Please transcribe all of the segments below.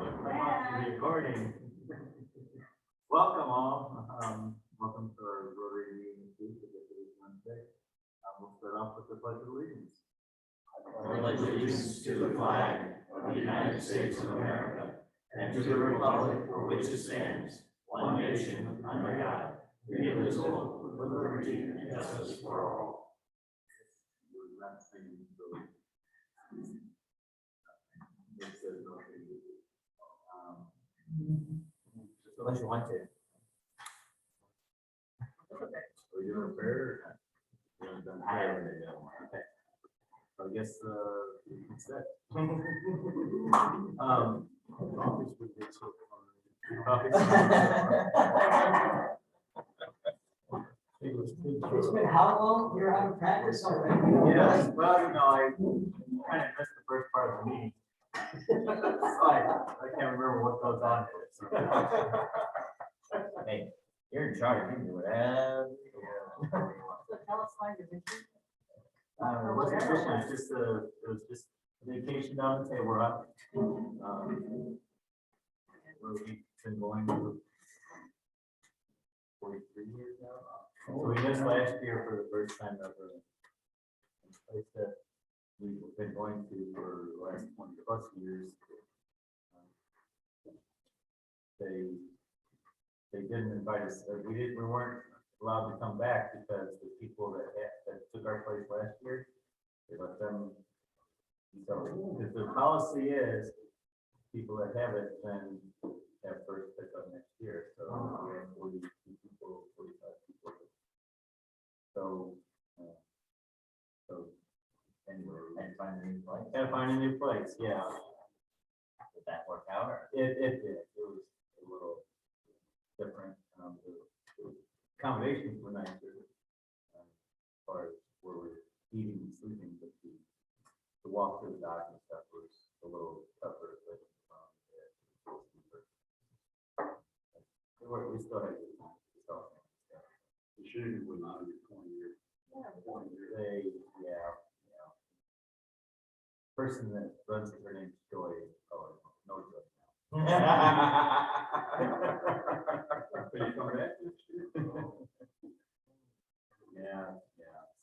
Recording. Welcome all. Welcome to our Rotary meeting this Wednesday. We'll start off with the Pledge of Allegiance. I pledge allegiance to the flag of the United States of America and to the republic for which it stands, one nation under God, indivisible, with liberty and justice for all. Just unless you want to. Are we doing a prayer? We haven't done prayer yet. Okay. So I guess it's that. Coffees would be so It's been how long? You're out of practice already? Yes, well, you know, I kind of missed the first part of the meeting. I can't remember what goes on. Hey, you're in charge, you can do whatever. So tell us why you're busy. It wasn't fishing, it was just vacation down in Table Rock. Where we've been going for 43 years now. So we missed last year for the first time ever. A place that we've been going to for the last 20 plus years. They didn't invite us, we weren't allowed to come back because the people that took our place last year, they let them. So, because the policy is, people that have it then have first pickup next year. So we have 42 people, 45 people. So anyway, we had to find a new place. Had to find a new place, yeah. Did that work out? Or? It did. It was a little different. The accommodations were nicer as far as where we're eating and sleeping, but the walk to the dock and stuff was a little tougher. But we still had good time. The shooting would not be 20 years. Yeah. Person that runs it, her name's Joy. Oh, no Joy now. Can you come back next year? Yeah.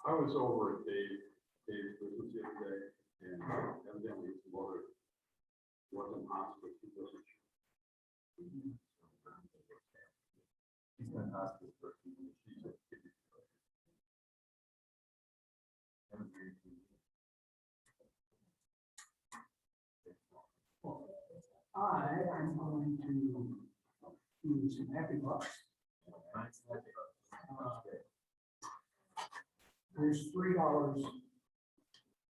I was over at Dave's business the other day, and evidently his mother was in hospice. He wasn't sure. He's been in hospice for a few years. She's a kidney I am going to do some happy bucks. There's $3,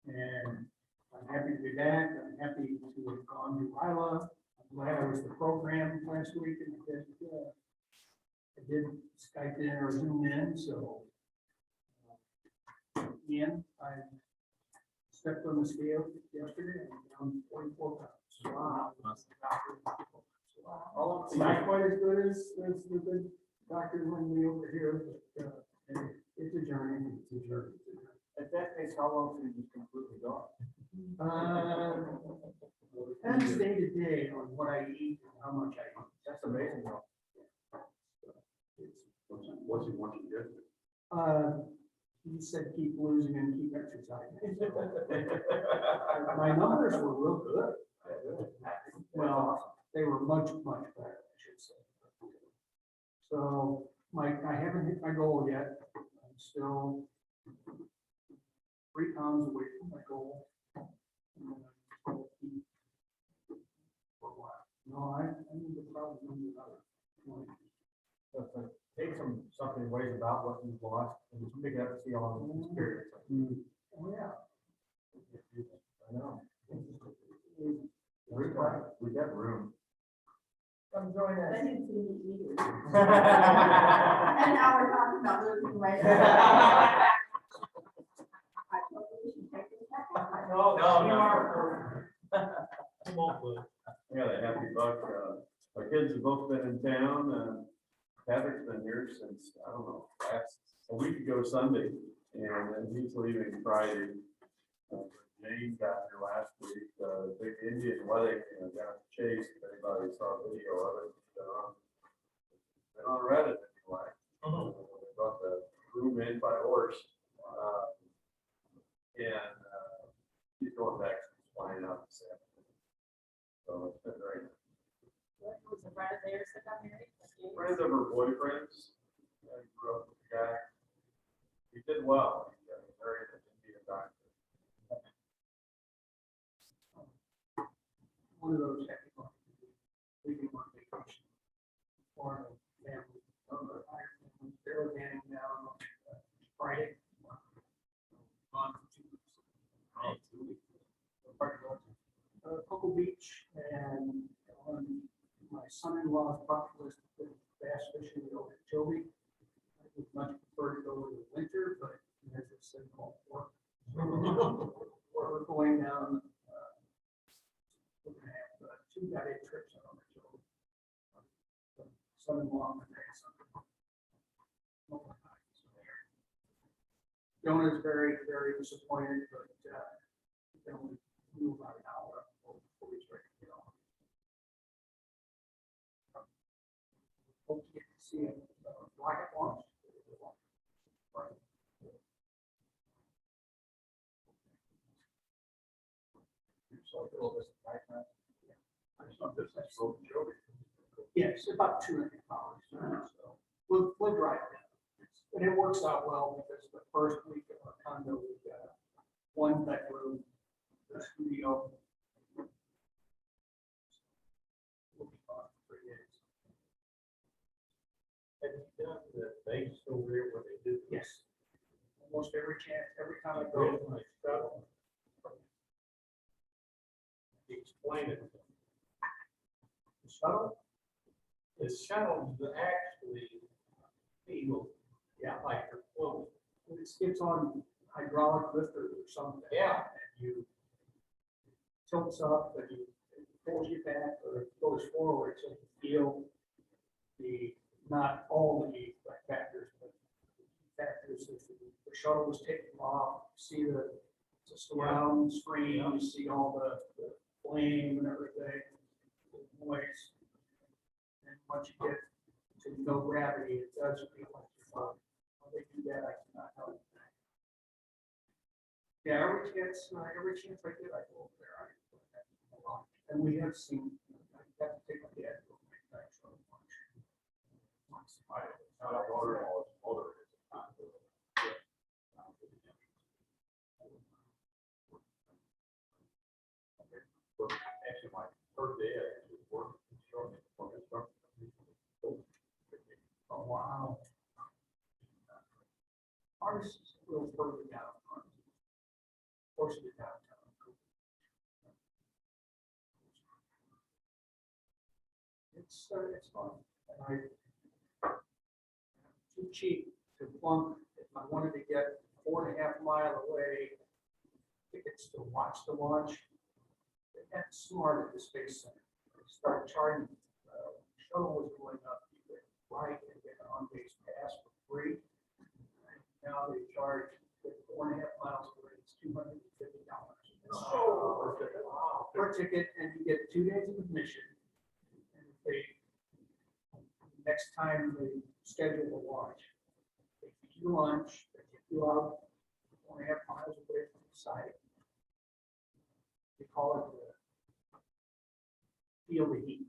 and I'm happy to do that. I'm happy to have gone to Isla. I'm glad I was the program last week, and I did Skype in or Zoom in, so. Again, I stepped on the scale yesterday and I'm down 44 pounds. Wow. Not quite as good as the good doctor when we over here, but it's a journey. At that pace, how long should you just completely go? Depends day to day on what I eat and how much I eat. That's amazing. What's he want you to get? He said keep losing and keep exercising. My numbers were real good. Well, they were much better, I should say. So I haven't hit my goal yet. I'm still 3 pounds away from my goal. For a while. No, I need to probably do another 20. Take something ways about what you've lost and just pick it up to see all the experience. Oh, yeah. I know. We got room. Come join us. I didn't see you either. And now we're talking about losing weight. I thought we should take this back. Yeah, the happy buck. My kids have both been in town. Patrick's been here since, I don't know, a week ago Sunday, and then he's leaving Friday. Jane got here last week, the big Indian wedding, down at Chase, if anybody saw a video of it. Been on Reddit anyway. They brought the groom in by horse. He's going back, he's flying out this afternoon. So it's been great. What was the friend of theirs that got married? Friend of her boyfriend's, he grew up with the guy. He did well. He got married and didn't be a doctor. One of those happy ones. We can on vacation. Florida family. They're getting down on Friday. On for 2 weeks. Oh, 2 weeks. Cocoa Beach and on my son-in-law's bucket list of bass fishing over at Joby. I would much prefer to go in the winter, but there's a thing called work. We're going down. We're gonna have 2 guided trips on the Joby. Son-in-law and grandson. Jonah's very, very disappointed, but he can only move about an hour before he's ready to get on. Hope to get to see him rocket launch. Yes, about 2.5 hours. So we'll drive it. But it works out well because the first week of our condo, we got 1 bedroom, a studio. We'll be gone for 3 days. Have you done the base over there where they do? Yes. Almost every chance, every time I go. Explain it. The shuttle? The shuttles actually feel, yeah, like they're floating. It's on hydraulic lifters or something. Yeah. And you tilts up, and it pulls you back, or it goes forward, so you feel not all the factors, but factors. If the shuttle was taking off, you see the surround screen, you see all the flame and everything, the noise. And once you get to no gravity, it does feel like you're floating. How they do that, I cannot help. Yeah, every chance I get, I go over there. And we have seen, I have to take my dad to make that show lunch. Actually, my third day, I was working, showing me for construction. Oh, wow. Ours is a little further down. Closer to downtown. It's fun. And too cheap to flunk. If I wanted to get 4.5 miles away, tickets to watch the launch, they got smart at the Space Center. They started charging, shuttle was going up, you could fly and get an on-base pass for free. Now they charge 4.5 miles away, it's $250. Per ticket, and you get 2 days of admission. And if they, next time they schedule the launch, they feed you lunch, they get you out 4.5 miles away from the site. They call it the feel the heat.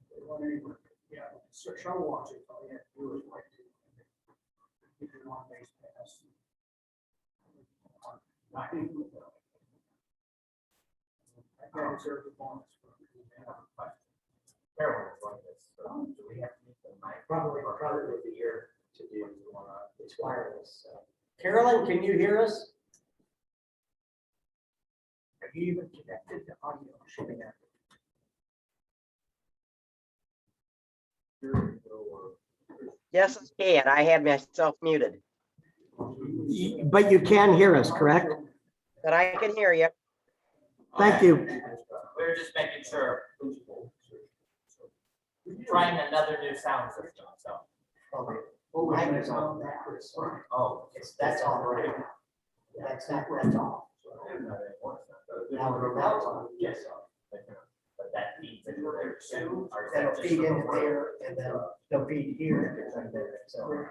They run anywhere. Yeah, shuttle launches, all you have to do is like to give you one base pass. I think I deserve the bonus. Carolyn's like this, so do we have to meet the mic? Probably the year to do it's wireless. Carolyn, can you hear us? Are you even connected to audio? Shipping out. Yes, I can. I had myself muted, But you can hear us, correct? but I can hear you. Thank you. We were just making sure, trying another new sound system, so. Oh, mine is on backwards. Oh, that's all right. That's all. Now, Yes. But that feeds into there too. or is that that'll just feed for the into road? there, and then they'll feed here, and then, so.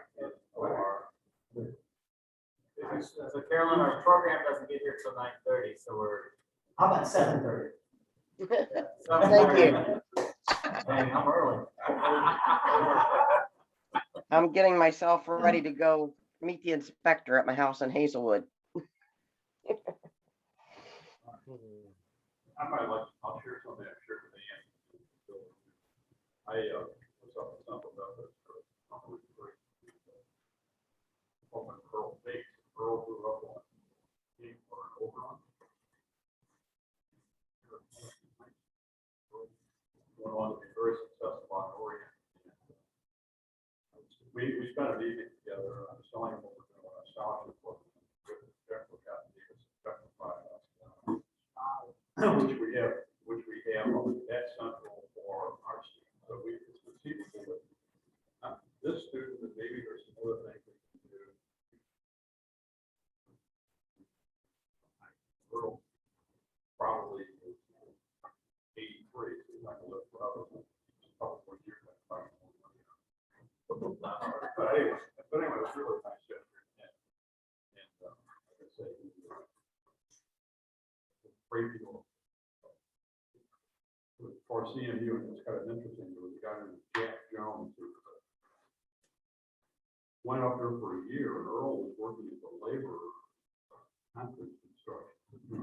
So Carolyn, our program doesn't get here till 9:30, so we're. How about 7:30? Thank you. Dang, I'm early. I'm getting myself ready to go meet the inspector at my house in Hazelwood. I might like, I'll share something I'm sure with Ian. What's up with something about this? Open Pearl Base, Pearl grew up on, or Overland. Went on to be very successful on Oregon. We spent an evening together, selling what we're doing on a scholarship program. Which we have that central for our students. So we it's conceivable that this student and maybe there's some other things we can do. Girl probably 83, so you're not gonna live forever. Couple more years. But anyway, it was really nice gesture. And like I say, great people. For CMU, and it's kind of interesting, there was a guy named Jack Jones who went up there for a year, and Earl was working as a laborer, concrete construction.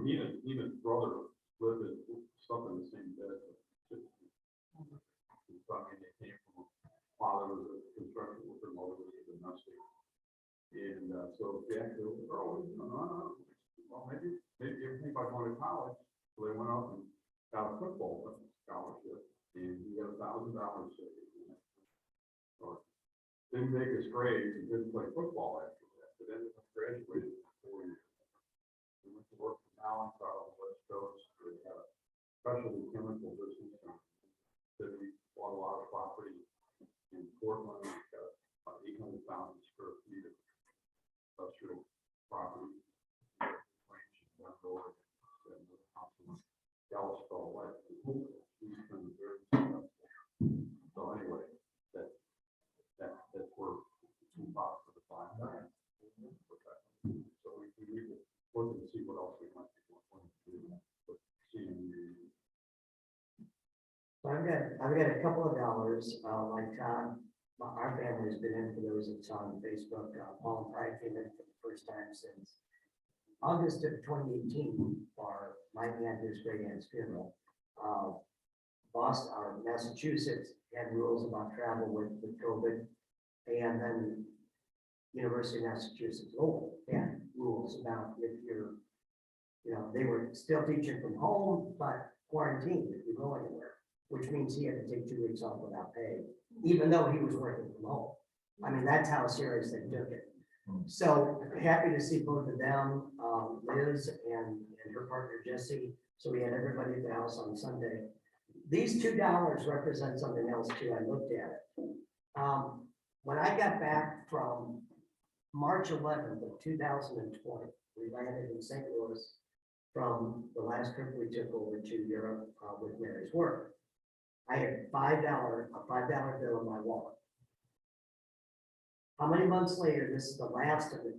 Even his brother lived in something in the same bed. So, I mean, they came from father was a construction worker, mother was a domestic. And so Jack said, Earl, well, maybe you think about going to college. So they went out and got a football scholarship, and he got $1,000 saved. So didn't make his grades and didn't play football after that, but ended up graduating in 4 years. He went to work for Allen on the West Coast. They had a specialty chemical business. That we bought a lot of property in Portland. We got about 800,000 square feet of industrial property. Galveston, like, so anyway, that's where we bought for the fine. So we need to look and see what else we might be wanting to do. But seeing So I've got a couple of dollars, like Todd, our family's been in for those that saw on Facebook. Paul and Pride came in for the first time since August of 2018 for my aunt, his great aunt's funeral. Boston, or Massachusetts had rules about travel with COVID. And then University of Massachusetts, had rules about if you're, they were still teaching from home, but quarantined if you go anywhere, which means he had to take 2 weeks off without pay, even though he was working from home. I mean, that's how serious they took it. So happy to see both of them, Liz and her partner Jesse. So we had everybody at the house on Sunday. These $2 represent something else too. I looked at it. When I got back from March 11th of 2020, we landed in St. Louis from the last trip we took over to Europe with Mary's work. I had a $5 bill in my wallet. How many months later, this is the last of the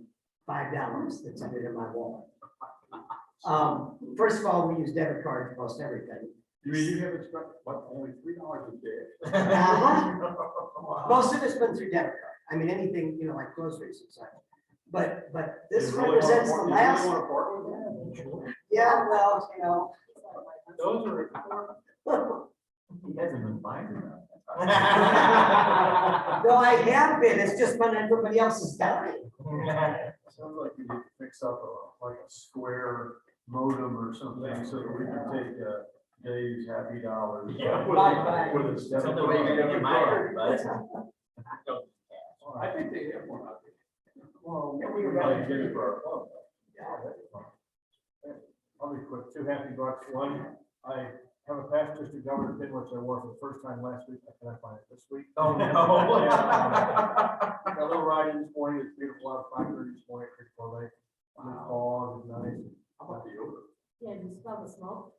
$5 that's in my wallet. First of all, we use debit cards for most everything. you mean you haven't spent what, only $3 a day? Most of it's been through debit card. I mean, anything, like groceries and such. But this You really represents the wanna- you last. really wanna part with that? Yeah, well, Those are important. He hasn't been buying them. No, I have been. It's just when everybody else is dying. Sounds like you need to fix up like a square modem or something so that we can take Dave's happy dollars. Yeah. With a debit Something where you're gonna get card. mine, I think they have one out there. Well, We would like to get it for our club. I'll be quick, $2 happy bucks. One, I have a past district governor pin, which I wore for the first time last week. I cannot find it this week. Oh, no. Got a little ride in this morning. It's beautiful out, 5:30 this morning, Creekmore Lake. The fog is nice. How about the odor? Yeah, you smell the smoke?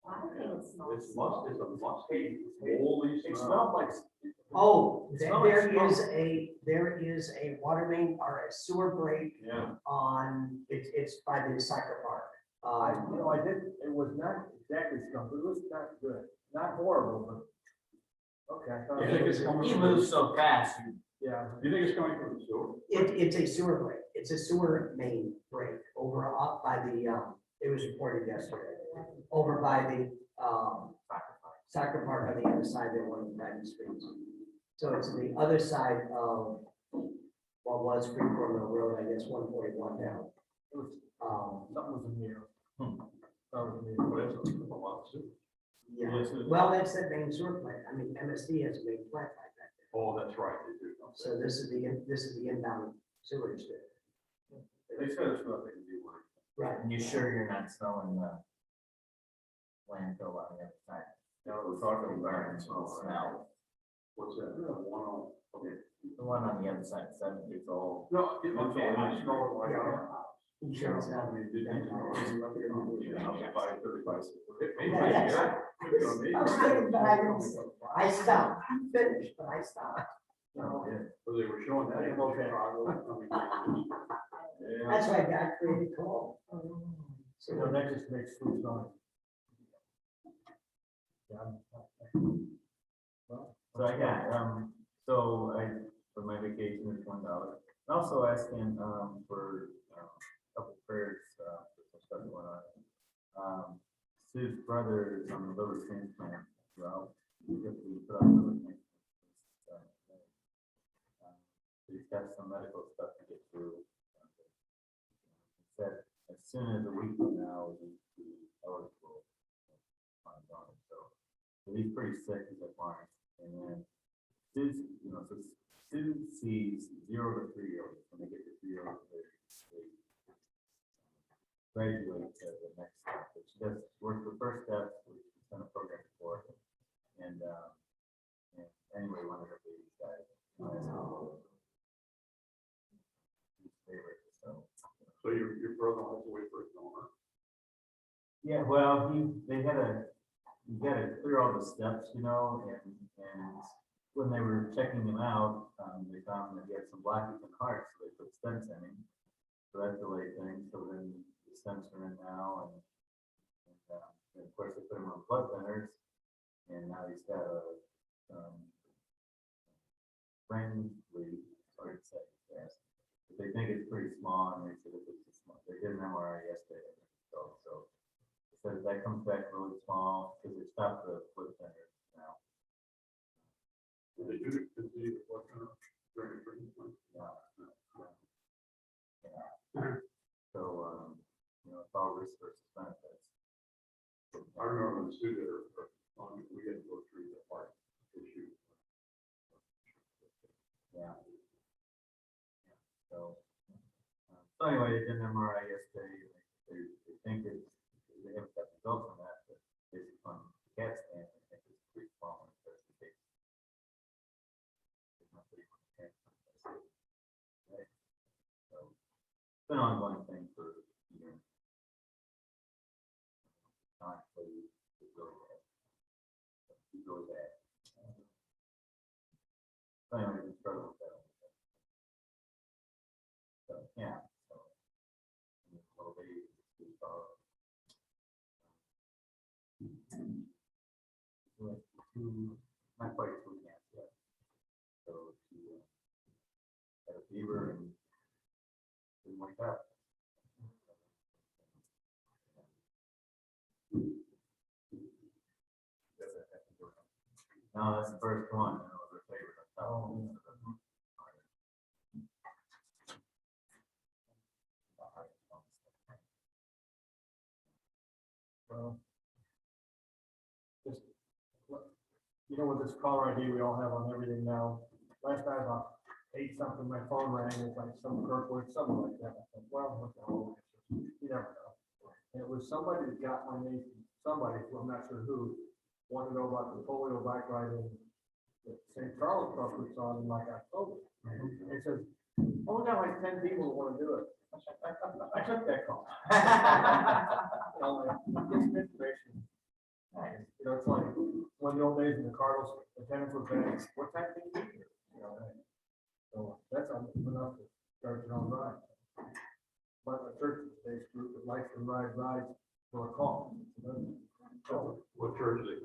I think it smells. It's a musky, moldy It smell. smelled like. Oh, It there smelled like there is a water main or a sewer break Yeah. on, it's by the soccer park. I did, it was not exactly skunk, it was not good, not horrible, but, okay. I thought You it think was- it's coming You from, move so fast, Yeah, you think it's coming from the sewer? It's a sewer break, it's a sewer main break over up by the, it was reported yesterday, over by the, soccer park on the other side of one of the private streets. So it's the other side of what was Freeport Mill Road, I guess, 141 down. it was, Um, something was in there. That was in But there. it's a lot of sewer. yeah, Yes, it is. well, that's that main sewer plant, I mean, MSD has a main plant like that. Oh, that's right, they do. So this is the inbound sewage there. They said it's nothing to do with it. Right. and you sure you're not smelling the landfill on the other side? Now, we're talking about Smell. What's that? Okay. The one on the other side, 7 years old. No, I smell it like our house. You sure it's not? I mean, did you? Yeah, 535. Yeah. I'm kidding, but I don't- I stopped, I'm finished, but I stopped. No, yeah, so they were showing that in Okay. Chicago. Yeah. That's why God created coal. So that just makes food smell. Yeah. So I got, for my vacation is $1. And also asking, for, a couple prayers, for some stuff going on. Sue's brother is on the liver transplant route. We put on liver transplant. He's got some medical stuff to get through. He said as soon as a week from now, he'll be eligible. So he's pretty sick, he's like Mark. And then Sue's, so Sue sees 0 to 3-year-olds. When they get to 3-year-olds, they graduate to the next step. But she does work the first step, which she's done a program for. And anyway, one of her babies died. His favorite, so. So your brother has to wait for his donor. Yeah, well, you gotta clear all the steps, and when they were checking him out, they found that he had some blockage in the heart, so they put stents in him. So that delayed things, so then the stents are in now, and of course they put him on blood thinners, and now he's got a, brain bleed, hard to say, yes. But they think it's pretty small, and they said if it's small, they did an MRI yesterday, so says that comes back really small, because they stopped the blood thinners now. Did they do it, continue to work on it during the treatment? Yeah. So, it's all risk versus benefits. I remember the student, we had to go through the heart issue. Yeah. So anyway, they did an MRI yesterday, they think it's, they haven't got results on that, but based on the CAT scan, I think it's pretty small, and that's the case. It's not pretty much cancer. Right. So, it's been an ongoing thing for years. Not really, it's really bad. It's really bad. So anyway, we struggle with that. So, yeah, so. A little bit, not quite 2 cats yet. So she had a fever and didn't wake up. No, that's the first one. That was her favorite. Well, just, with this caller ID we all have on everything now, last time I ate something, my phone rang, it's like some Kirkwood, something like that. I thought, well, what the hell? You never know. And it was somebody that got my name, somebody, who I'm not sure who, wanted to know about the polio bike riding that St. Charles Club puts on in like October. It says, only got like 10 people who wanna do it. I took that call. You know, like, get some information. You know, it's like, one of the old days in the Cardinals, the tennis was saying, what time do you need here? You know, so that's enough to start your own ride. But the church-based group that likes to ride rides for a call. So, What church is it?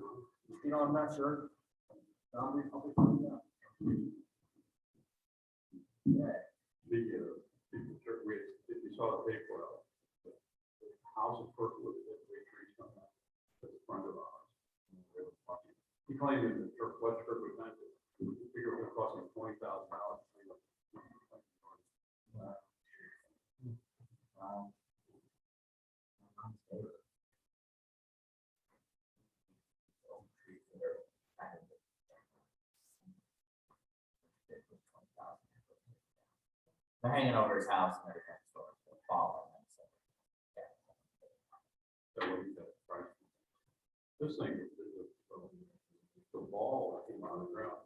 you know, I'm not sure. I'll be finding out. The church, if you saw the paper, the house of Kirkwood that we trees on that, at the front of ours. He claimed that the church, what church was meant to, figure it would cost him $20,000. They're hanging over his house and everything, so it's falling. So what he said, right? This thing, the ball that came out of the ground.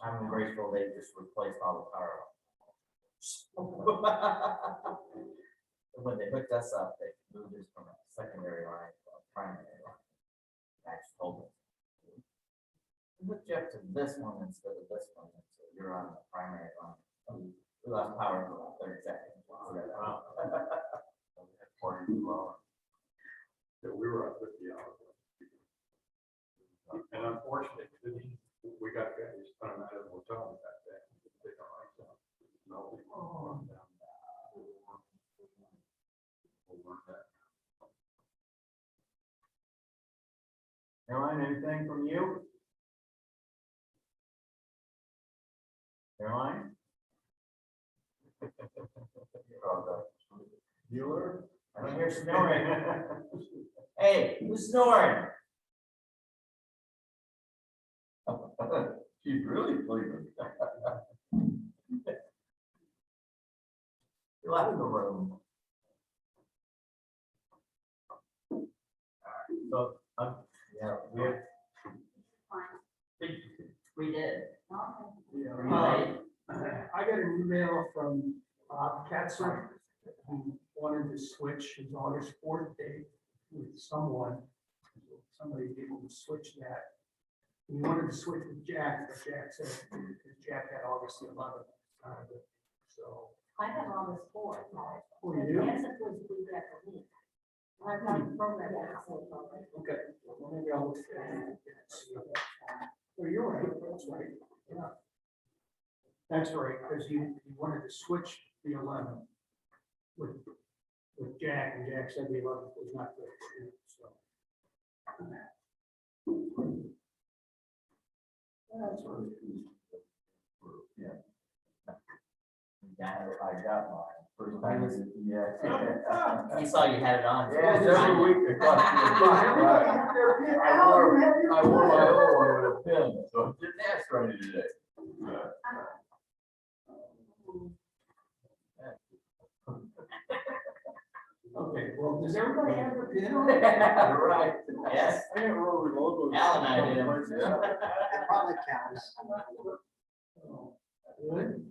I'm grateful they just replaced all the power. When they hooked us up, they moved us from a secondary line to a primary line. I just told them. Hook you up to this one instead of this one, so you're on the primary line. We lost power for about 30 seconds. Wow. 42 hours. Yeah, we were at 50 hours. And unfortunately, we got guys kind of out of the hotel that day. They got lights out. Melting. We'll learn that. Caroline, anything from you? Caroline? Bueller? I don't hear snoring. Hey, who's snoring? She's really sleeping. You're out of the room. So, Yeah, we did. Yeah, Right. I got an email from Katzer, who wanted to switch his August 4th date with someone. Somebody able to switch that. He wanted to switch with Jack, but Jack said, because Jack had August the 11th. So. I have August 4th. Oh, you do? Yes, it was the week after me. I've got a program now. Okay, well, maybe I'll look at it. Well, you're right, that's right, yeah. That's right, because he wanted to switch the 11th with Jack, and Jack said the 11th was not good for him, so. That's right. I got mine. first time is, He saw you had it on. yeah, it's every week it costs me a buck. I wore my old one with a pin, so it didn't ask for any today. Okay, well, does everybody have their pin on? Right, yes. I got Rotary logos. Al and I did. That probably counts. Good.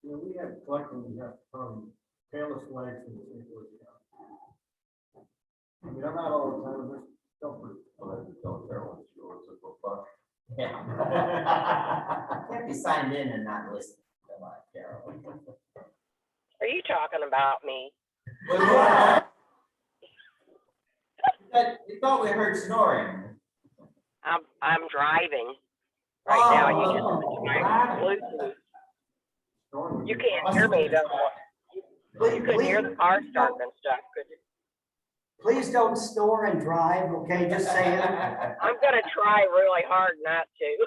You know, we have collecting, we have tailless legs and I mean, I'm not all the time, but still pretty. Yeah. Can't be signed in and not listen. Come on, Carol. Are you talking about me? We thought we heard snoring. I'm driving right now. You just Oh, Bluetooth. You can't hear me though. You couldn't hear the car starting and stuff, could you? Please don't snore and drive, okay? Just saying. I'm gonna try really hard not to.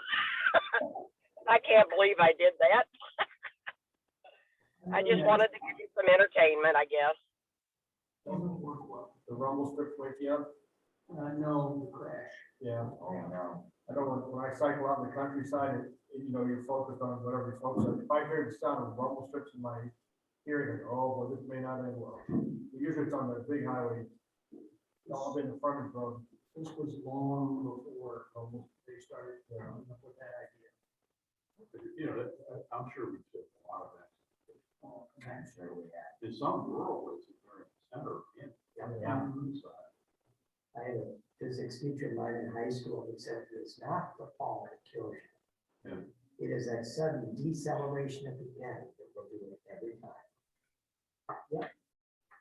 I can't believe I did that. I just wanted to give you some entertainment, I guess. Doesn't work well. The rumble strips wake you up? No, the crash. Yeah. Oh, no. I know when I cycle out in the countryside, you know, you're focused on whatever you're focused on. If I hear the sound of rumble strips in my hearing, oh, well, this may not end well. Usually it's on the big highway, all in the frontage road. This was long before they started coming up with that idea. You know, I'm sure we took a lot of that. I'm sure we have. There's some rural places where it's center, Yeah. I had a physics teacher of mine in high school who said it's not the fall that kills you. Yeah. It is that sudden deceleration at the end that will do it every time. Yeah.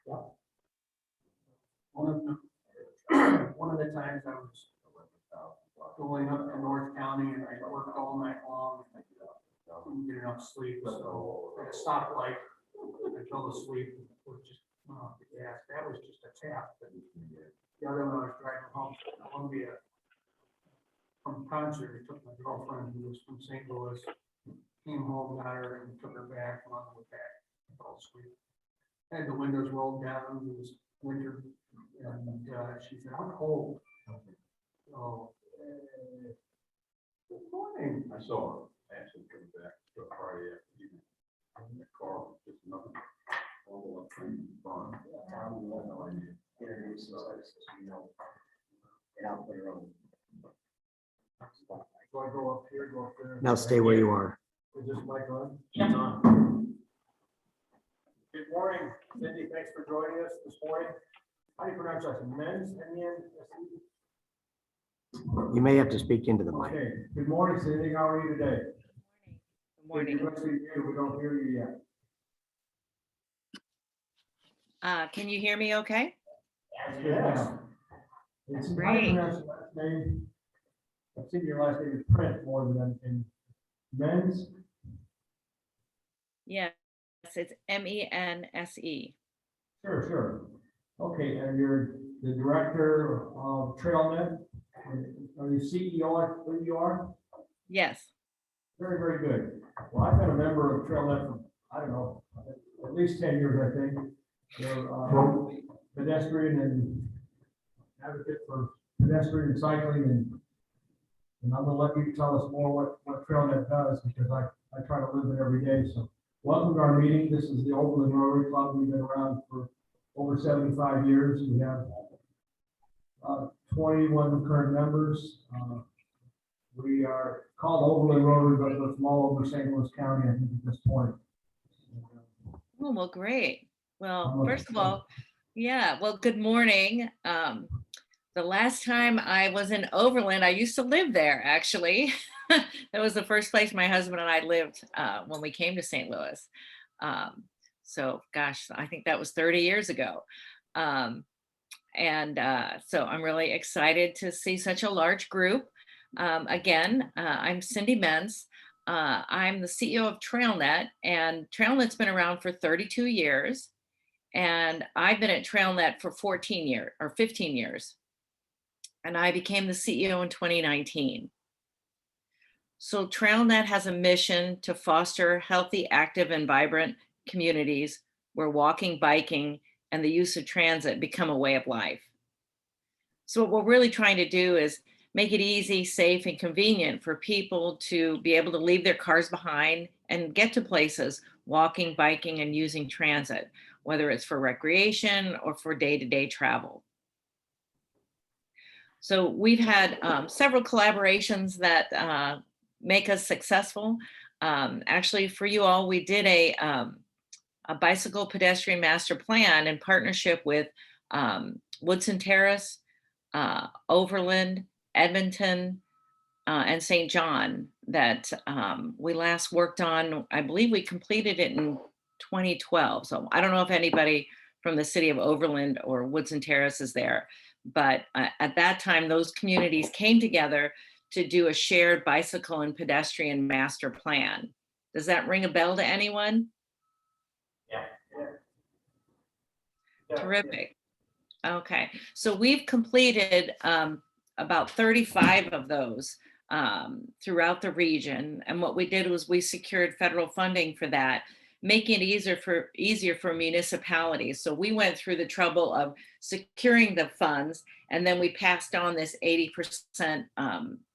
Yeah. One of the times I was going up to North County and I worked all night long. Couldn't get enough sleep, so at a stoplight, I fell asleep, was just, yeah, that was just a tap. But the other one, I was driving home from Columbia from concert. I took my girlfriend who was from St. Louis, came home, got her and took her back, and on the way back, I fell asleep. Had the windows rolled down, it was winter, and she said, "I'm cold." So, good morning. I saw Ashley come back to a Friday afternoon. In the car, just nothing. All the things gone. Introduce us, you know, and I'll put her on. So I go up here, go up there. Now stay where you are. Is this mic on? Yeah. Good morning, Cindy, thanks for joining us this morning. How do you pronounce that? Men's, M-E-N-S-E? You may have to speak into the mic. Okay, good morning, Cindy, how are you today? Good morning. Good to see you. We don't hear you yet. Can you hear me okay? Yes. It's, how do you Great. pronounce your last name? I've seen your last name is print more than in Men's. Yes, it's Mense. Sure, sure. Okay, and you're the director of TrailNet. Are you CEO, who you are? Yes. Very, very good. Well, I've been a member of TrailNet for, I don't know, at least 10 years, I think. They're pedestrian and advocate for pedestrian and cycling, and I'm gonna let you tell us more what TrailNet does, because I try to live it every day. So welcome to our meeting. This is the Overland Rotary Club. We've been around for over 75 years. We have 21 current members. We are called Overland Rotary, but we're from all over St. Louis County, I think, at this point. Oh, well, great. Well, first of all, yeah, well, good morning. The last time I was in Overland, I used to live there, actually. That was the first place my husband and I lived when we came to St. Louis. So, gosh, I think that was 30 years ago. So I'm really excited to see such a large group. Again, I'm Cindy Mense. I'm the CEO of TrailNet, and TrailNet's been around for 32 years. And I've been at TrailNet for 14 years or 15 years. And I became the CEO in 2019. So TrailNet has a mission to foster healthy, active, and vibrant communities where walking, biking, and the use of transit become a way of life. So what we're really trying to do is make it easy, safe, and convenient for people to be able to leave their cars behind and get to places walking, biking, and using transit, whether it's for recreation or for day-to-day travel. So we've had several collaborations that make us successful. Actually, for you all, we did a bicycle pedestrian master plan in partnership with Woodson Terrace, Overland, Edmonton, and St. John that we last worked on. I believe we completed it in 2012. So I don't know if anybody from the city of Overland or Woodson Terrace is there, but at that time, those communities came together to do a shared bicycle and pedestrian master plan. Does that ring a bell to anyone? Yeah. Terrific. Okay, so we've completed about 35 of those throughout the region. And what we did was we secured federal funding for that, making it easier for municipalities. So we went through the trouble of securing the funds, and then we passed on this 80%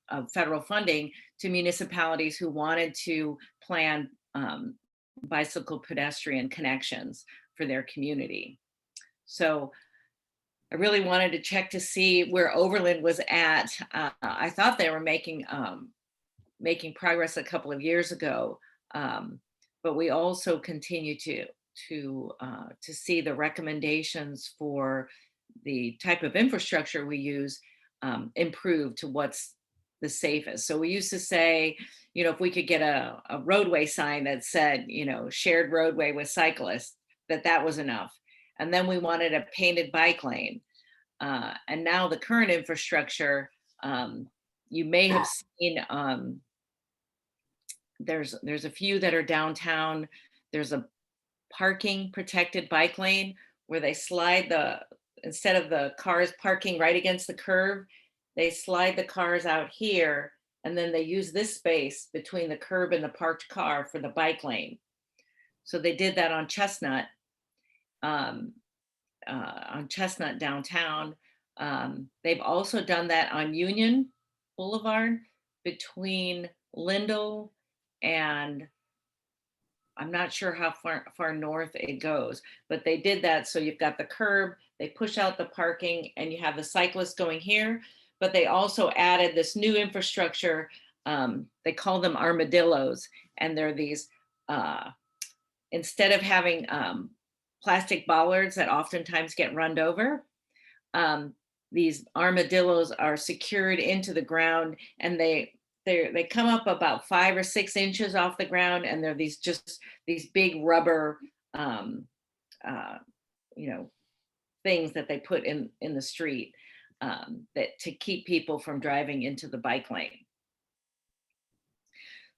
of federal funding to municipalities who wanted to plan bicycle pedestrian connections for their community. So I really wanted to check to see where Overland was at. I thought they were making progress a couple of years ago, but we also continue to see the recommendations for the type of infrastructure we use improve to what's the safest. So we used to say, you know, if we could get a roadway sign that said, you know, shared roadway with cyclists, that was enough. And then we wanted a painted bike lane. And now the current infrastructure, you may have seen, there's a few that are downtown. There's a parking protected bike lane where they slide instead of the cars parking right against the curb, they slide the cars out here, and then they use this space between the curb and the parked car for the bike lane. So they did that on Chestnut downtown. They've also done that on Union Boulevard between Lindell and I'm not sure how far north it goes, but they did that. So you've got the curb, they push out the parking, and you have the cyclists going here, but they also added this new infrastructure. They call them armadillos, and they're these, instead of having plastic bollards that oftentimes get run over, these armadillos are secured into the ground, and they come up about 5 or 6 inches off the ground, and they're these big rubber things that they put in the street that to keep people from driving into the bike lane.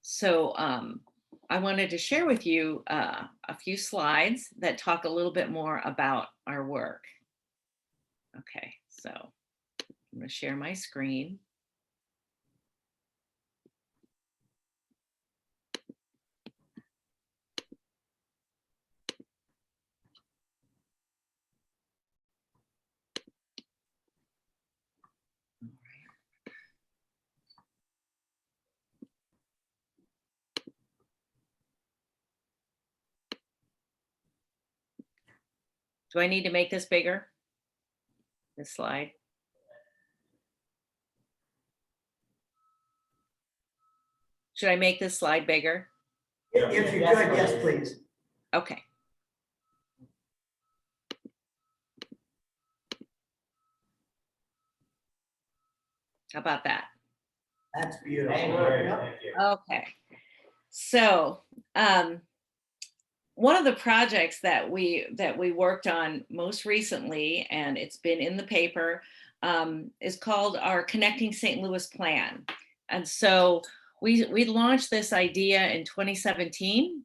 So I wanted to share with you a few slides that talk a little bit more about our work. Okay, so I'm going to share my screen. Do I need to make this bigger? This slide? Should I make this slide bigger? If you could, yes, please. Okay. How about that? That's beautiful. Thank you. Yep. Thank you. Okay. So one of the projects that we worked on most recently, and it's been in the paper, is called our Connecting St. Louis Plan. And so we launched this idea in 2017.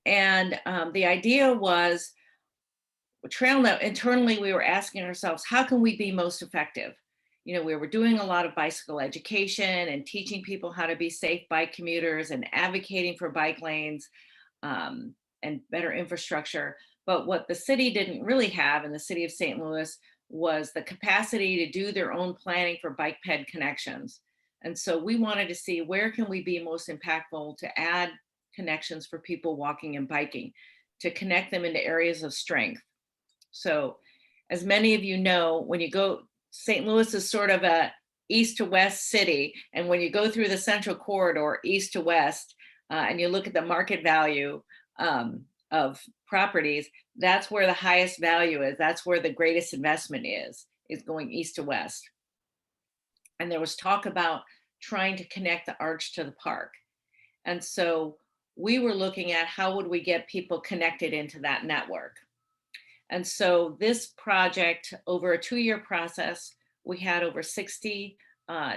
And the idea was TrailNet. Internally, we were asking ourselves, how can we be most effective? You know, we were doing a lot of bicycle education and teaching people how to be safe bike commuters and advocating for bike lanes and better infrastructure. But what the city didn't really have in the city of St. Louis was the capacity to do their own planning for bike ped connections. And so we wanted to see where can we be most impactful to add connections for people walking and biking, to connect them into areas of strength. So as many of you know, when you go, St. Louis is sort of a east to west city. And when you go through the central corridor, east to west, and you look at the market value of properties, that's where the highest value is. That's where the greatest investment is going east to west. And there was talk about trying to connect the arch to the park. And so we were looking at how would we get people connected into that network. And so this project, over a 2-year process, we had over 60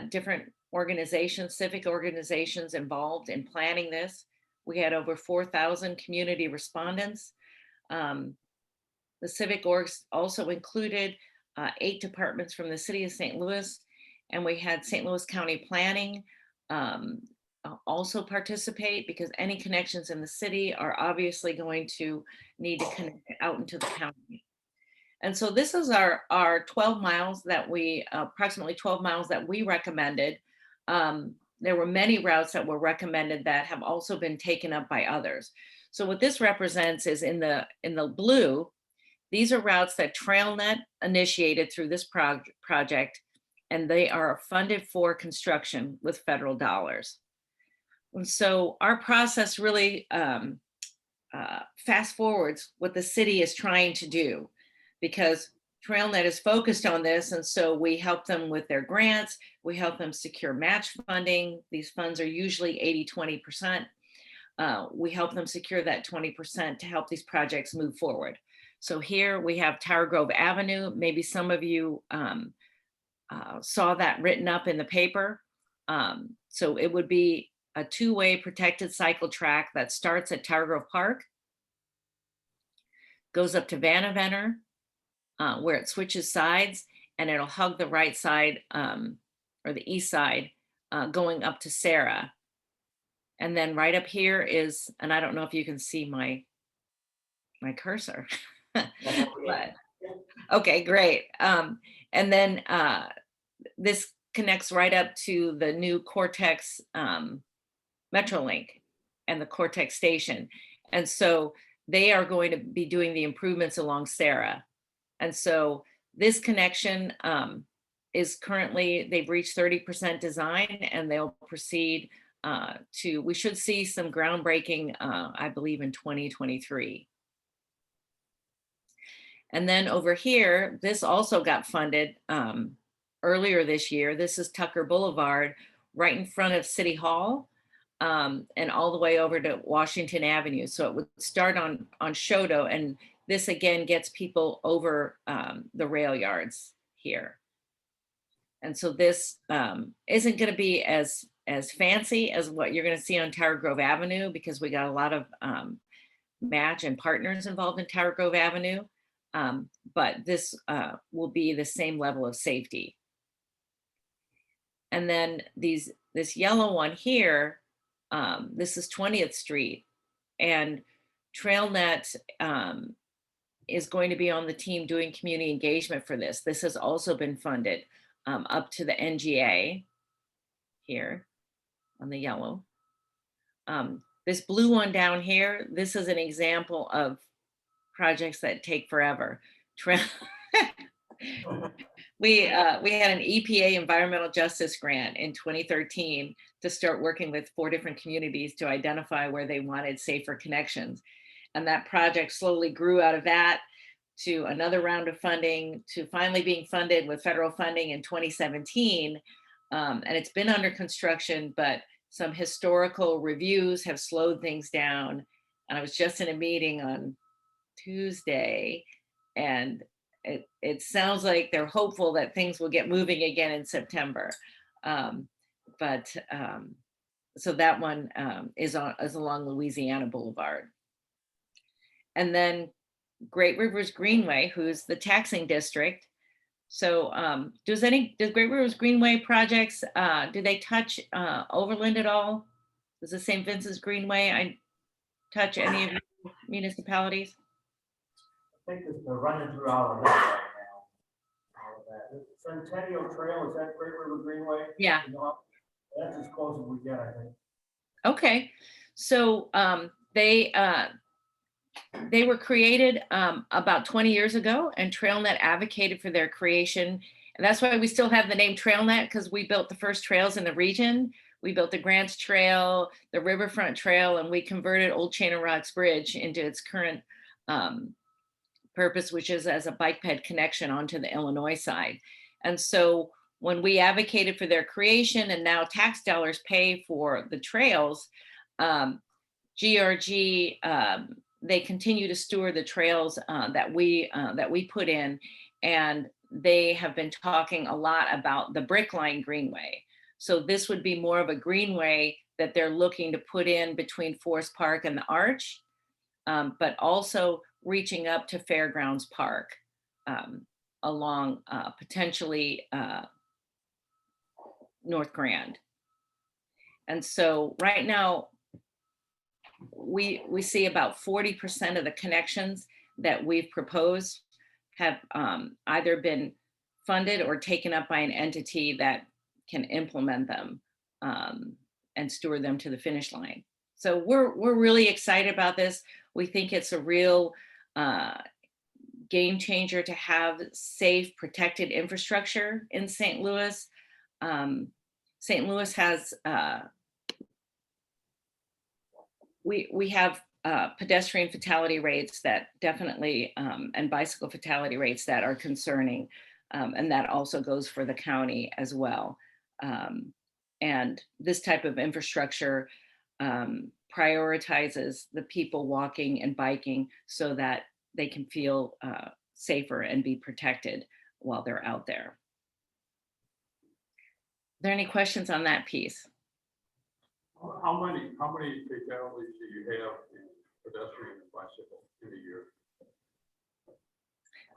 different organizations, civic organizations involved in planning this. We had over 4,000 community respondents. The civic orgs also included 8 departments from the city of St. Louis, and we had St. Louis County Planning also participate, because any connections in the city are obviously going to need to connect out into the county. And so this is our 12 miles that we, approximately 12 miles that we recommended. there were many routes that were recommended that have also been taken up by others. So what this represents is in the blue, these are routes that TrailNet initiated through this project, and they are funded for construction with federal dollars. And so our process really fast forwards what the city is trying to do, because TrailNet is focused on this. And so we help them with their grants. We help them secure match funding. These funds are usually 80-20%. We help them secure that 20% to help these projects move forward. So here we have Tower Grove Avenue. Maybe some of you saw that written up in the paper. So it would be a two-way protected cycle track that starts at Tower Grove Park, goes up to Vanaventer, where it switches sides, and it'll hug the right side or the east side, going up to Sarah. And then right up here is, and I don't know if you can see my cursor, but okay, great. And then this connects right up to the new Cortex Metrolink and the Cortex station. And so they are going to be doing the improvements along Sarah. And so this connection is currently, they've reached 30% design, and they'll proceed we should see some groundbreaking, I believe in 2023. And then over here, this also got funded earlier this year. This is Tucker Boulevard, right in front of City Hall, and all the way over to Washington Avenue. So it would start on Shoto, and this again gets people over the rail yards here. And so this isn't going to be as fancy as what you're going to see on Tower Grove Avenue, because we got a lot of match and partners involved in Tower Grove Avenue. But this will be the same level of safety. And then this yellow one here, this is 20th Street, and TrailNet is going to be on the team doing community engagement for this. This has also been funded up to the NGA here on the yellow. This blue one down here, this is an example of projects that take forever. We had an EPA environmental justice grant in 2013 to start working with 4 different communities to identify where they wanted safer connections. And that project slowly grew out of that to another round of funding, to finally being funded with federal funding in 2017. And it's been under construction, but some historical reviews have slowed things down. And I was just in a meeting on Tuesday, and it sounds like they're hopeful that things will get moving again in September. So that one is along Louisiana Boulevard. And then Great Rivers Greenway, who's the taxing district. So does Great Rivers Greenway projects, do they touch Overland at all? Does the St. Vincent's Greenway touch any of your municipalities? I think they're running through all of that right now. All of that. Centennial Trail, is that Great River Greenway? Yeah. That's as close as we get, I think. Okay, so they were created about 20 years ago, and TrailNet advocated for their creation. And that's why we still have the name TrailNet, because we built the first trails in the region. We built the Grants Trail, the Riverfront Trail, and we converted Old Chain of Rocks Bridge into its current purpose, which is as a bike ped connection onto the Illinois side. And so when we advocated for their creation, and now tax dollars pay for the trails, GRG, they continue to steward the trails that we put in, and they have been talking a lot about the Brickline Greenway. So this would be more of a greenway that they're looking to put in between Forest Park and the Arch, but also reaching up to Fairgrounds Park along potentially North Grand. And so right now, we see about 40% of the connections that we've proposed have either been funded or taken up by an entity that can implement them. and steward them to the finish line. So we're really excited about this. We think it's a real game changer to have safe, protected infrastructure in St. Louis. St. Louis has we have pedestrian fatality rates that definitely and bicycle fatality rates that are concerning, and that also goes for the county as well. And this type of infrastructure prioritizes the people walking and biking so that they can feel safer and be protected while they're out there. Are there any questions on that piece? How many fatalities do you have in pedestrian and bicycle in a year?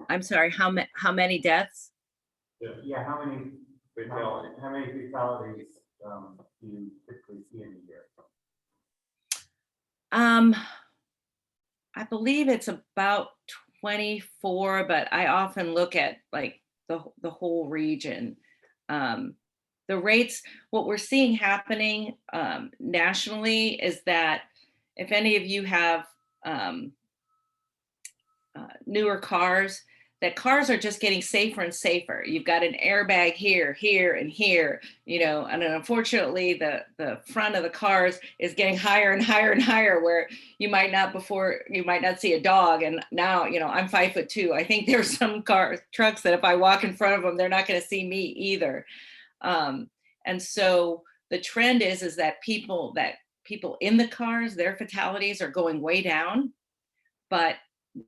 I'm sorry, how many deaths? Yeah, how many Fatalities. how many fatalities do you typically see in a year? I believe it's about 24, but I often look at like the whole region. The rates, what we're seeing happening nationally is that if any of you have newer cars, that cars are just getting safer and safer. You've got an airbag here, here, and here, you know, and then unfortunately the front of the cars is getting higher and higher and higher, where you might not see a dog. And now, you know, I'm 5'2". I think there's some trucks that if I walk in front of them, they're not going to see me either. And so the trend is that people in the cars, their fatalities are going way down, but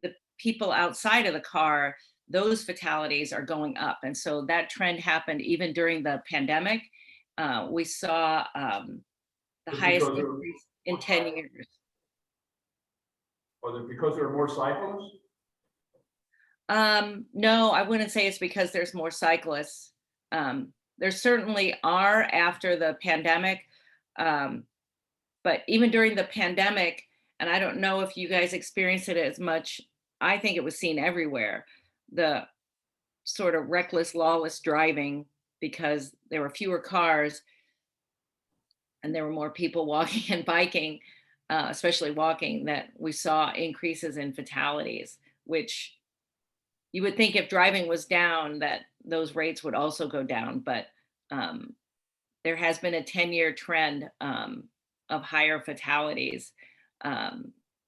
the people outside of the car, those fatalities are going up. And so that trend happened even during the pandemic. We saw the highest increase in 10 years. Was it because there are more cyclists? No, I wouldn't say it's because there's more cyclists. There certainly are after the pandemic. But even during the pandemic, and I don't know if you guys experienced it as much, I think it was seen everywhere, the sort of reckless, lawless driving, because there were fewer cars and there were more people walking and biking, especially walking, that we saw increases in fatalities, which you would think if driving was down that those rates would also go down. But there has been a 10-year trend of higher fatalities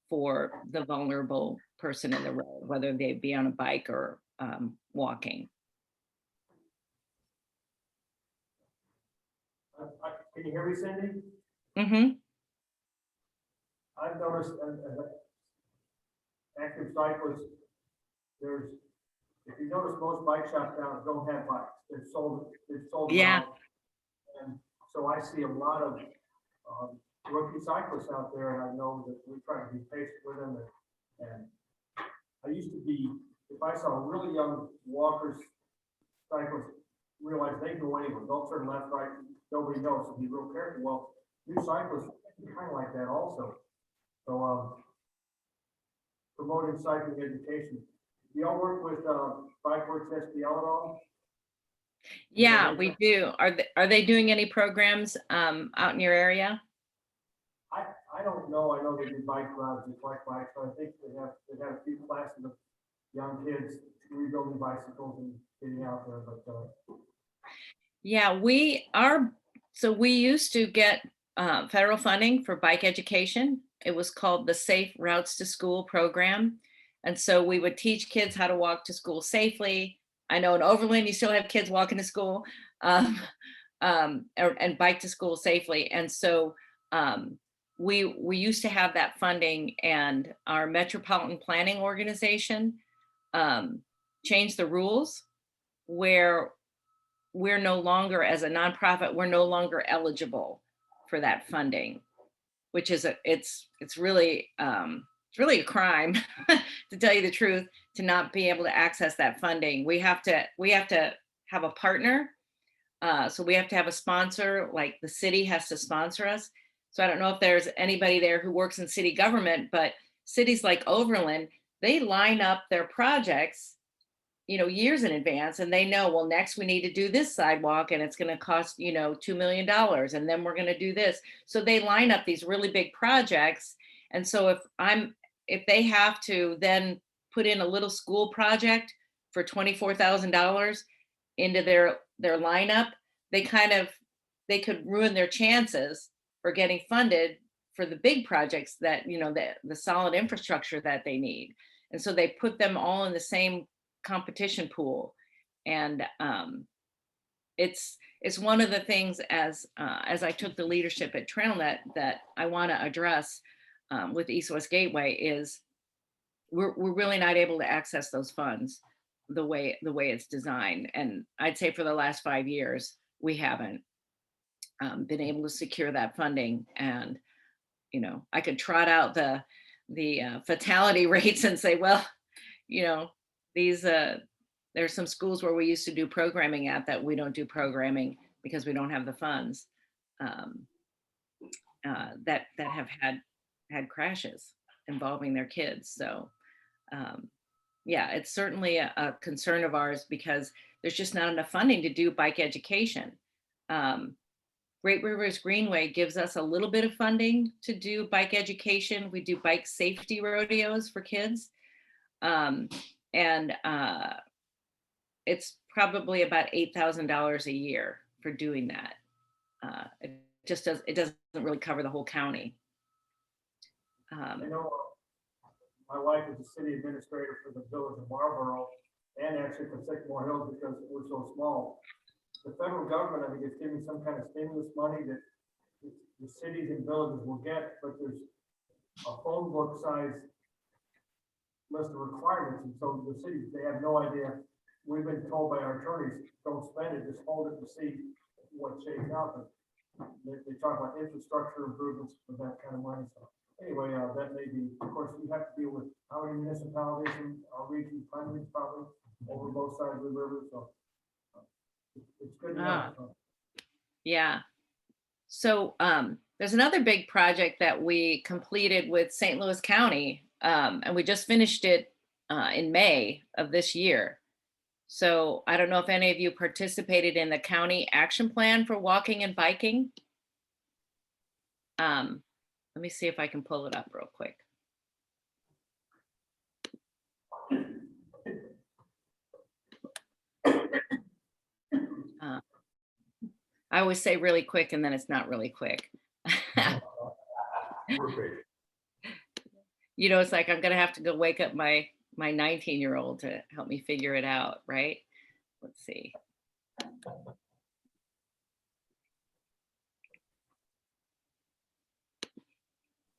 for the vulnerable person in the road, whether they be on a bike or walking. Can you hear me, Cindy? Mm-hmm. I've noticed active cyclists, if you notice, most bike shops now don't have bikes. They've sold Yeah. out. And so I see a lot of rookie cyclists out there, and I know that we try to be patient with them. And I used to be, if I saw really young walkers, cyclists, realize they can go anywhere. They'll turn left, right, nobody knows, so be real careful. Well, new cyclists kind of like that also. So promoting cycling education. Do y'all work with Bike Works SPL at all? Yeah, we do. Are they doing any programs out in your area? I don't know. I know they do bike rides and collect bikes, so I think they have a few classes of young kids rebuilding bicycles and getting out there. But yeah, we used to get federal funding for bike education. It was called the Safe Routes to School program. And so we would teach kids how to walk to school safely. I know in Overland, you still have kids walking to school and bike to school safely. And so we used to have that funding, and our metropolitan planning organization changed the rules where we're no longer, as a nonprofit, we're no longer eligible for that funding, which is it's really a crime to tell you the truth, to not be able to access that funding. We have to have a partner. So we have to have a sponsor, like the city has to sponsor us. So I don't know if there's anybody there who works in city government, but cities like Overland, they line up their projects, years in advance, and they know, well, next we need to do this sidewalk and it's going to cost, $2 million. And then we're going to do this. So they line up these really big projects. And so if they have to then put in a little school project for $24,000 into their lineup, they could ruin their chances for getting funded for the big projects that, the solid infrastructure that they need. And so they put them all in the same competition pool. And it's one of the things as I took the leadership at TrailNet that I want to address with East West Gateway is we're really not able to access those funds the way it's designed. And I'd say for the last 5 years, we haven't been able to secure that funding. And, I could trot out the fatality rates and say, well, these there's some schools where we used to do programming at that we don't do programming because we don't have the funds that have had crashes involving their kids. So yeah, it's certainly a concern of ours because there's just not enough funding to do bike education. Great Rivers Greenway gives us a little bit of funding to do bike education. We do bike safety rodeos for kids. And it's probably about $8,000 a year for doing that. It doesn't really cover the whole county. I know my wife is the city administrator for the village of Marlboro and actually for Sycamore Hills because we're so small. The federal government, I think, is giving some kind of stimulus money that the cities and villages will get, but there's a phone book size list of requirements, and so the cities, they have no idea. We've been told by our attorneys, don't spend it, just hold it to see what shakes out. But they talk about infrastructure improvements with that kind of money. So anyway, that may be, of course, we have to deal with how many municipalities in our region, hundreds probably, over both sides of the river. So it's good to know. Yeah. So there's another big project that we completed with St. Louis County, and we just finished it in May of this year. So I don't know if any of you participated in the county action plan for walking and biking. Let me see if I can pull it up real quick. I always say really quick and then it's not really quick. It's like I'm gonna have to go wake up my 19-year-old to help me figure it out, right? Let's see.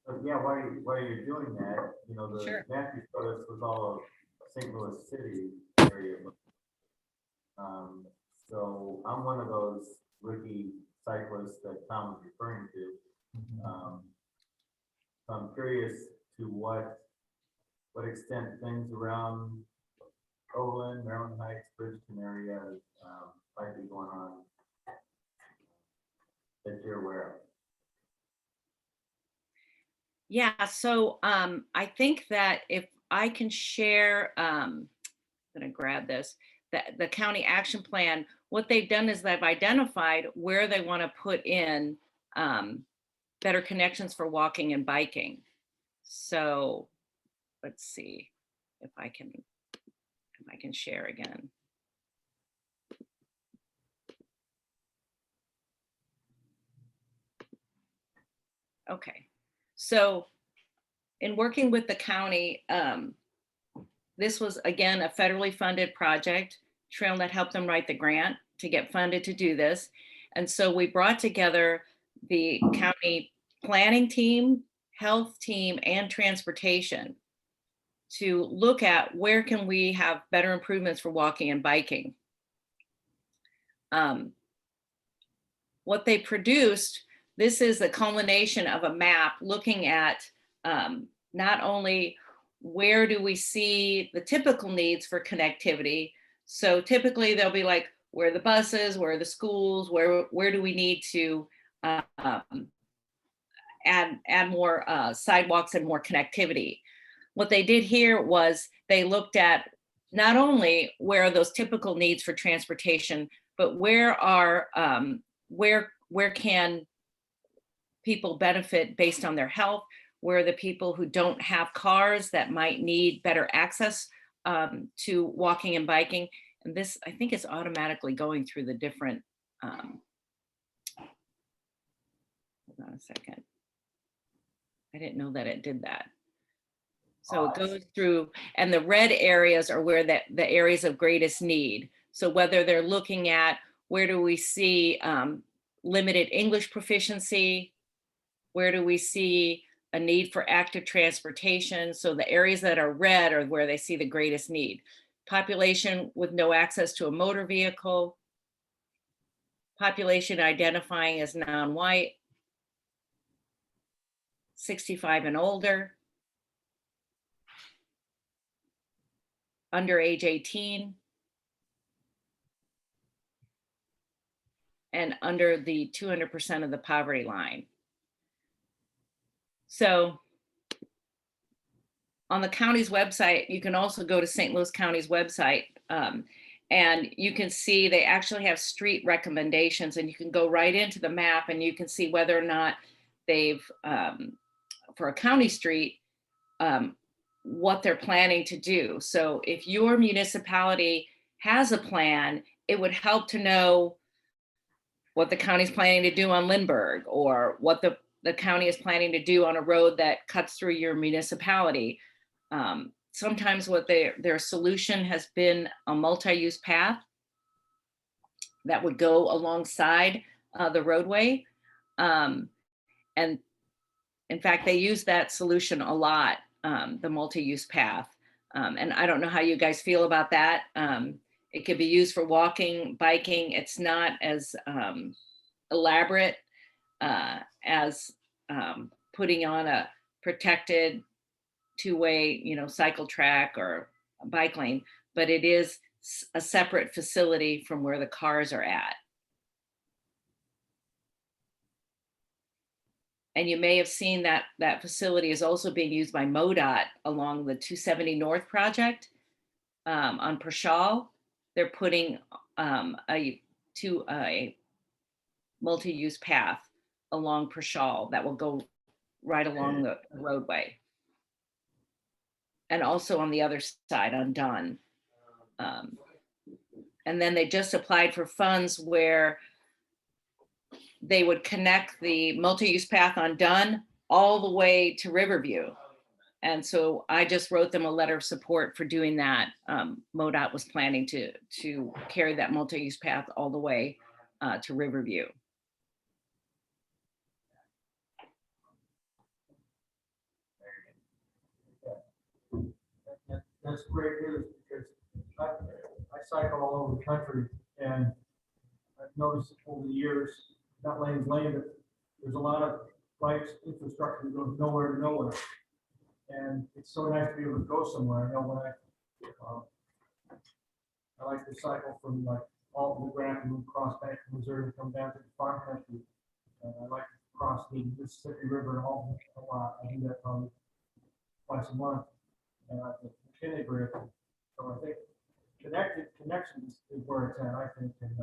So yeah, while you're doing that, the Sure. map you showed us was all of St. Louis City area. So I'm one of those rookie cyclists that Tom was referring to. So I'm curious to what extent things around Overland, Maryland Heights, Bridgeton area might be going on that you're aware of. Yeah, so I think that if I can share, I'm gonna grab this, the county action plan, what they've done is they've identified where they want to put in better connections for walking and biking. So let's see if I can share again. Okay, so in working with the county, this was again a federally funded project. TrailNet helped them write the grant to get funded to do this. And so we brought together the county planning team, health team, and transportation to look at where can we have better improvements for walking and biking. What they produced, this is the culmination of a map looking at not only where do we see the typical needs for connectivity. So typically they'll be like, where are the buses, where are the schools, where do we need to add more sidewalks and more connectivity. What they did here was they looked at not only where are those typical needs for transportation, but where are, where can people benefit based on their health? Where are the people who don't have cars that might need better access to walking and biking? And this, I think, is automatically going through the different, hold on a second. I didn't know that it did that. So it goes through, and the red areas are where the areas of greatest need. So whether they're looking at where do we see limited English proficiency, where do we see a need for active transportation? So the areas that are red are where they see the greatest need. Population with no access to a motor vehicle, population identifying as non-white, 65 and older, under age 18, and under the 200% of the poverty line. So on the county's website, you can also go to St. Louis County's website, and you can see they actually have street recommendations, and you can go right into the map and you can see whether or not they've, for a county street, what they're planning to do. So if your municipality has a plan, it would help to know what the county's planning to do on Lindbergh, or what the county is planning to do on a road that cuts through your municipality. Sometimes what their solution has been a multi-use path that would go alongside the roadway. And in fact, they use that solution a lot, the multi-use path. And I don't know how you guys feel about that. It could be used for walking, biking. It's not as elaborate as putting on a protected two-way, cycle track or a bike lane, but it is a separate facility from where the cars are at. And you may have seen that that facility is also being used by MoDOT along the 270 North project on Pershal. They're putting a multi-use path along Pershal that will go right along the roadway. And also on the other side on Dunn. And then they just applied for funds where they would connect the multi-use path on Dunn all the way to Riverview. And so I just wrote them a letter of support for doing that. MoDOT was planning to carry that multi-use path all the way to Riverview. That's great news, because I cycle all over the country, and I've noticed over the years, not lane's lane, but there's a lot of bikes infrastructure that goes nowhere to nowhere. And it's so nice to be able to go somewhere. I know when I like to cycle from like Alton to Grant and move across Bank of Missouri and come down to the farm country. And I like to cross the Mississippi River and Alton a lot. I do that probably twice a month. And I think McKinney Bridge. So I think connections is where it's at, I think. And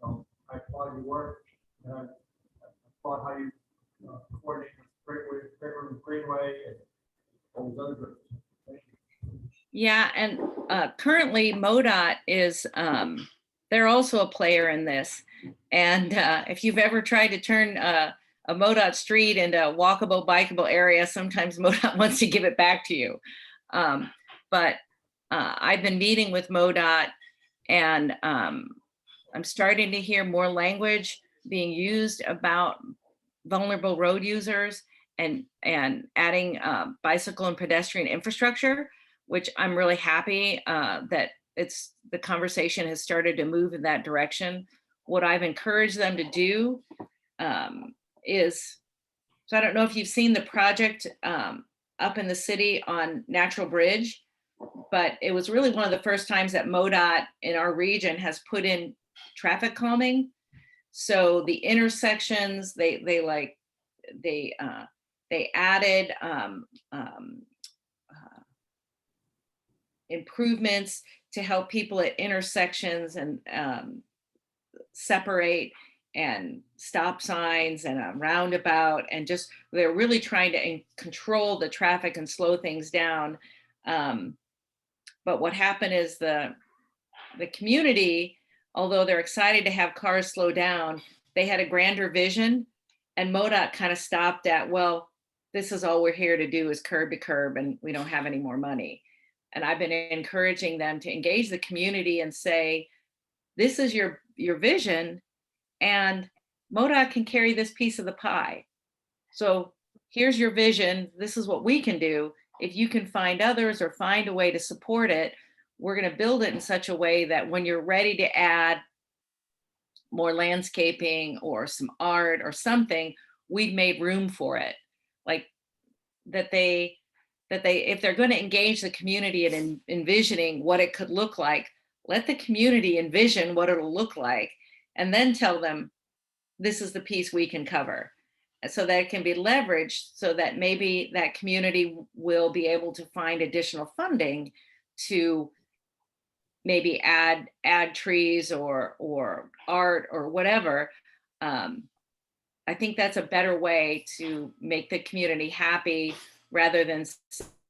so I applaud your work, and I applaud how you coordinate Great River Greenway and all those other groups. Thank you. Yeah, and currently MoDOT is, they're also a player in this. And if you've ever tried to turn a MoDOT street into a walkable, bikeable area, sometimes MoDOT wants to give it back to you. But I've been meeting with MoDOT, and I'm starting to hear more language being used about vulnerable road users and adding bicycle and pedestrian infrastructure, which I'm really happy that the conversation has started to move in that direction. What I've encouraged them to do is, so I don't know if you've seen the project up in the city on Natural Bridge, but it was really one of the first times that MoDOT in our region has put in traffic calming. So the intersections, they added improvements to help people at intersections and separate, and stop signs and a roundabout, and just they're really trying to control the traffic and slow things down. But what happened is the community, although they're excited to have cars slow down, they had a grander vision, and MoDOT kind of stopped at, well, this is all we're here to do is curb to curb, and we don't have any more money. And I've been encouraging them to engage the community and say, this is your vision, and MoDOT can carry this piece of the pie. So here's your vision. This is what we can do. If you can find others or find a way to support it, we're going to build it in such a way that when you're ready to add more landscaping or some art or something, we've made room for it. Like that they, if they're going to engage the community in envisioning what it could look like, let the community envision what it'll look like, and then tell them, this is the piece we can cover. So that it can be leveraged, so that maybe that community will be able to find additional funding to maybe add trees or art or whatever. I think that's a better way to make the community happy, rather than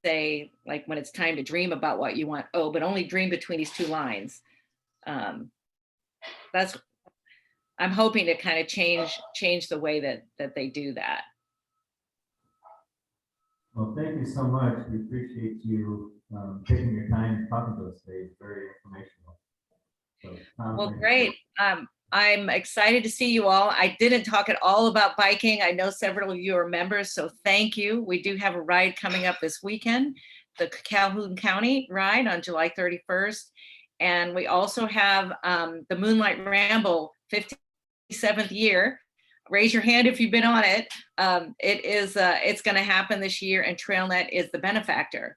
say, like, when it's time to dream about what you want, oh, but only dream between these two lines. That's, I'm hoping to kind of change the way that they do that. Well, thank you so much. We appreciate you taking your time and talking to us today. It's very informational. So, Well, thank you. great. I'm excited to see you all. I didn't talk at all about biking. I know several of you are members, so thank you. We do have a ride coming up this weekend, the Calhoun County ride on July 31st. And we also have the Moonlight Ramble 57th year. Raise your hand if you've been on it. It's going to happen this year, and TrailNet is the benefactor.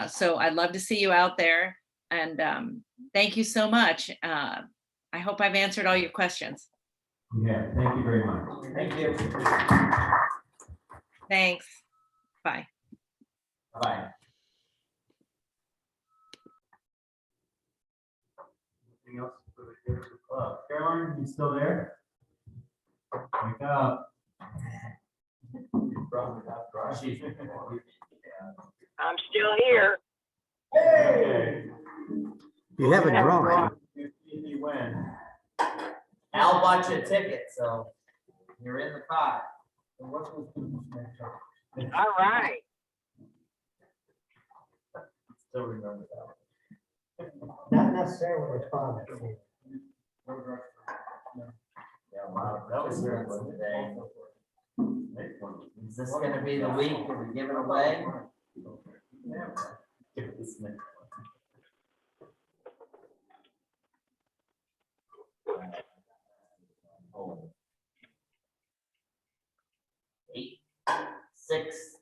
So I'd love to see you out there. And thank you so much. I hope I've answered all your questions. Yeah, thank you very much. Thank you. Thanks. Bye. Bye. Anything else for the good of the club? Caroline, you still there? Wake up. You probably not dry. I'm still here. Hey! You haven't drawn. You win. Al bought you a ticket, so you're in the car. All right. Still remember that. Not necessarily a fun. Yeah, wow, that was good one today. Is this gonna be the week that we give it away? Give this next Oh. 8, 6,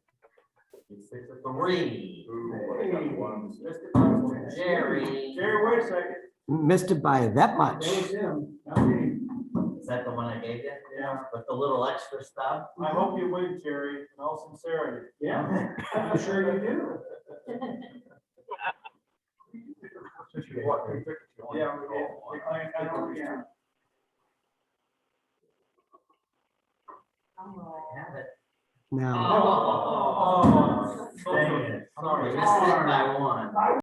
3. Jerry. Jerry, wait a second. Missed it by that much. That was him, not me. Is that the one I gave you? Yeah. With the little extra stuff? I hope you win, Jerry, in all sincerity. Yeah, I'm sure you do. Yeah, we did. I don't, yeah. Have it. Now. Oh, dang it. Sorry, missed it by one.